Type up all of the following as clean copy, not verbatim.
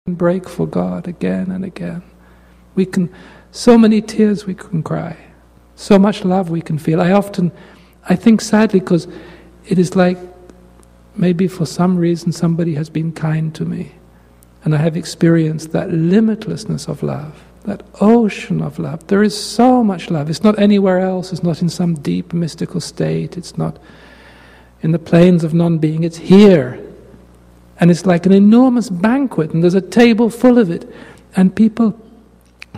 break for God again and again. We can, so many tears we can cry, so much love we can feel. I think sadly, because it is like maybe for some reason somebody has been kind to me, and I have experienced that limitlessness of love, that ocean of love. There is so much love. It's not anywhere else. It's not in some deep mystical state. It's not in the planes of non-being. It's here. And it's like an enormous banquet, and there's a table full of it. And people,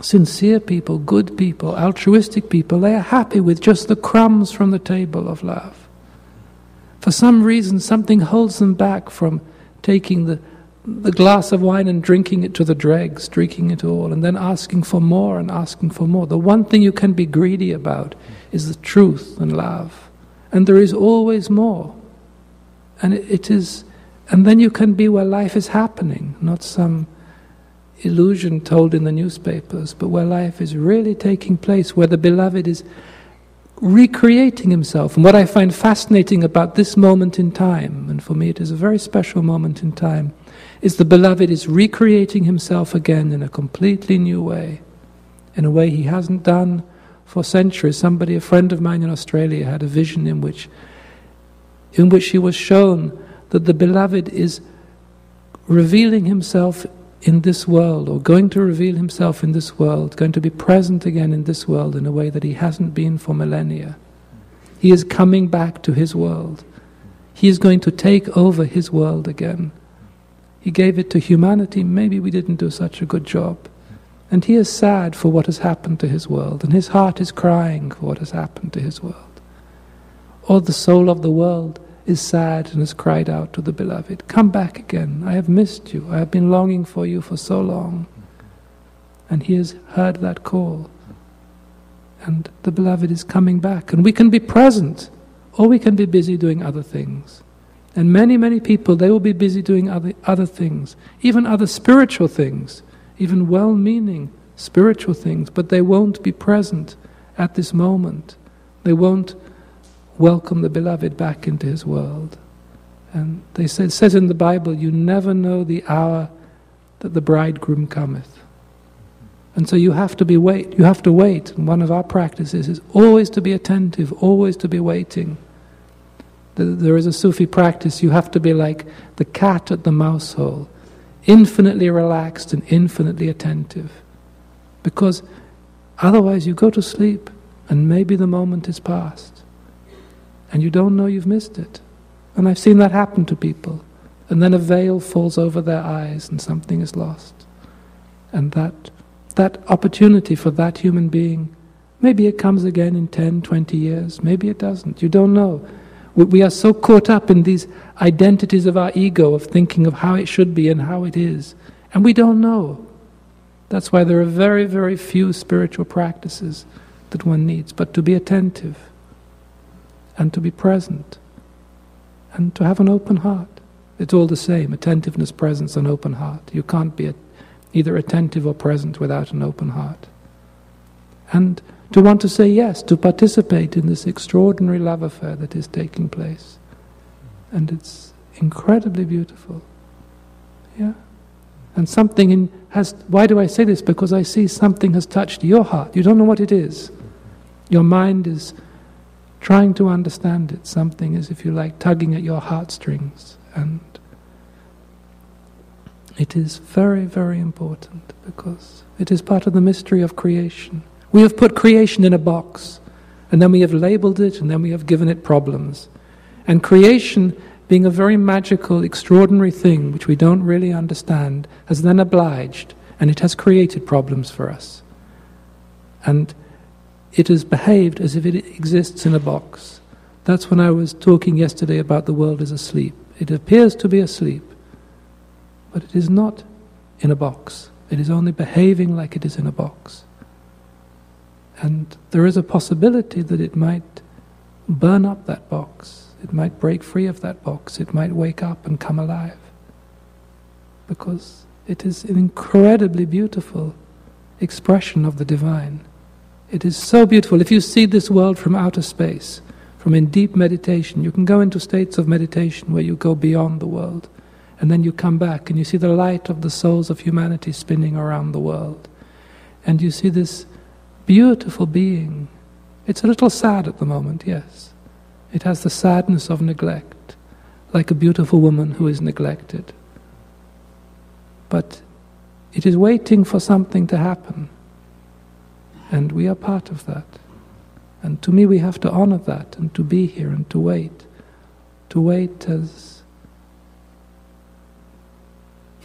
sincere people, good people, altruistic people, they are happy with just the crumbs from the table of love. For some reason, something holds them back from taking the glass of wine and drinking it to the dregs, drinking it all, and then asking for more and asking for more. The one thing you can be greedy about is the truth and love. And there is always more. And it is... And then you can be where life is happening, not some illusion told in the newspapers, but where life is really taking place, where the beloved is recreating himself. And what I find fascinating about this moment in time, and for me it is a very special moment in time, is the beloved is recreating himself again in a completely new way, in a way he hasn't done for centuries. A friend of mine in Australia, had a vision in which he was shown that the beloved is revealing himself in this world, or going to reveal himself in this world, going to be present again in this world in a way that he hasn't been for millennia. He is coming back to his world. He is going to take over his world again. He gave it to humanity. Maybe we didn't do such a good job. And he is sad for what has happened to his world, and his heart is crying for what has happened to his world. Or the soul of the world is sad and has cried out to the beloved, "Come back again, I have missed you, I have been longing for you for so long." And he has heard that call. And the beloved is coming back. And we can be present, or we can be busy doing other things. And many, many people, they will be busy doing other things, even other spiritual things, even well-meaning spiritual things, but they won't be present at this moment. They won't welcome the beloved back into his world. And it says in the Bible, you never know the hour that the bridegroom cometh. And so you have to wait. And one of our practices is always to be attentive, always to be waiting. There is a Sufi practice, you have to be like the cat at the mouse hole, infinitely relaxed and infinitely attentive. Because otherwise you go to sleep and maybe the moment is past. And you don't know you've missed it. And I've seen that happen to people. And then a veil falls over their eyes and something is lost. And that opportunity for that human being, maybe it comes again in 10, 20 years, maybe it doesn't, you don't know. We are so caught up in these identities of our ego, of thinking of how it should be and how it is. And we don't know. That's why there are very, very few spiritual practices that one needs, but to be attentive, and to be present, and to have an open heart. It's all the same, attentiveness, presence, and open heart. You can't be either attentive or present without an open heart. And to want to say yes, to participate in this extraordinary love affair that is taking place. And it's incredibly beautiful. Yeah? And why do I say this? Because I see something has touched your heart. You don't know what it is. Your mind is trying to understand it. Something is, if you like, tugging at your heartstrings. And it is very, very important because it is part of the mystery of creation. We have put creation in a box, and then we have labeled it, and then we have given it problems. And creation, being a very magical, extraordinary thing, which we don't really understand, has then obliged, and it has created problems for us. And it has behaved as if it exists in a box. That's when I was talking yesterday about the world is asleep. It appears to be asleep, but it is not in a box. It is only behaving like it is in a box. And there is a possibility that it might burn up that box. It might break free of that box. It might wake up and come alive. Because it is an incredibly beautiful expression of the divine. It is so beautiful. If you see this world from outer space, from in deep meditation, you can go into states of meditation where you go beyond the world. And then you come back and you see the light of the souls of humanity spinning around the world. And you see this beautiful being. It's a little sad at the moment, yes. It has the sadness of neglect, like a beautiful woman who is neglected. But it is waiting for something to happen. And we are part of that. And to me we have to honor that and to be here and to wait. To wait as...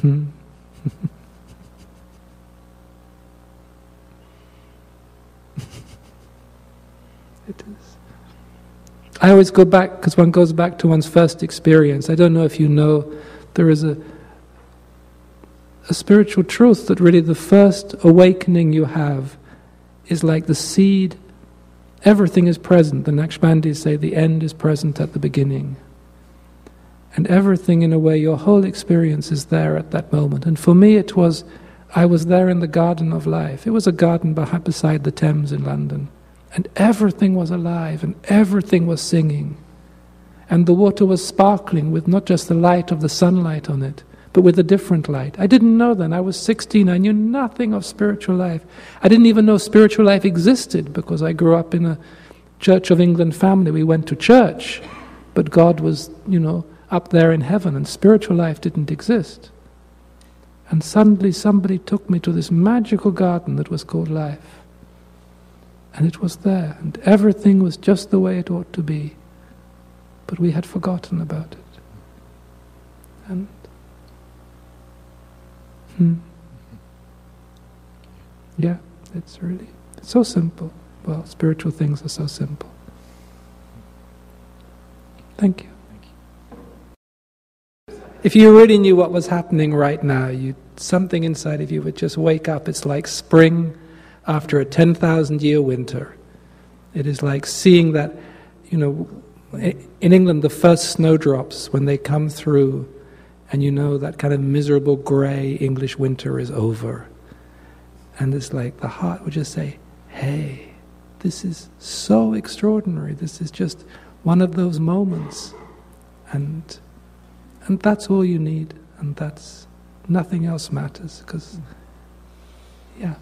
It is. I always go back, because one goes back to one's first experience. I don't know if you know, there is a spiritual truth that really the first awakening you have is like the seed. Everything is present. The Naqshbandis say the end is present at the beginning. And everything, in a way, your whole experience is there at that moment. And for me it was, I was there in the garden of life. It was a garden beside the Thames in London. And everything was alive and everything was singing. And the water was sparkling with not just the light of the sunlight on it, but with a different light. I didn't know then. I was 16. I knew nothing of spiritual life. I didn't even know spiritual life existed because I grew up in a Church of England family. We went to church, but God was, up there in heaven, and spiritual life didn't exist. And suddenly somebody took me to this magical garden that was called life. And it was there, and everything was just the way it ought to be. But we had forgotten about it. And yeah, it's so simple. Well, spiritual things are so simple. Thank you. If you really knew what was happening right now, something inside of you would just wake up. It's like spring after a 10,000-year winter. It is like seeing that, in England, the first snowdrops, when they come through, and that kind of miserable grey English winter is over. And it's like the heart would just say, hey, this is so extraordinary. This is just one of those moments. And that's all you need. And that's, nothing else matters. Because, yeah.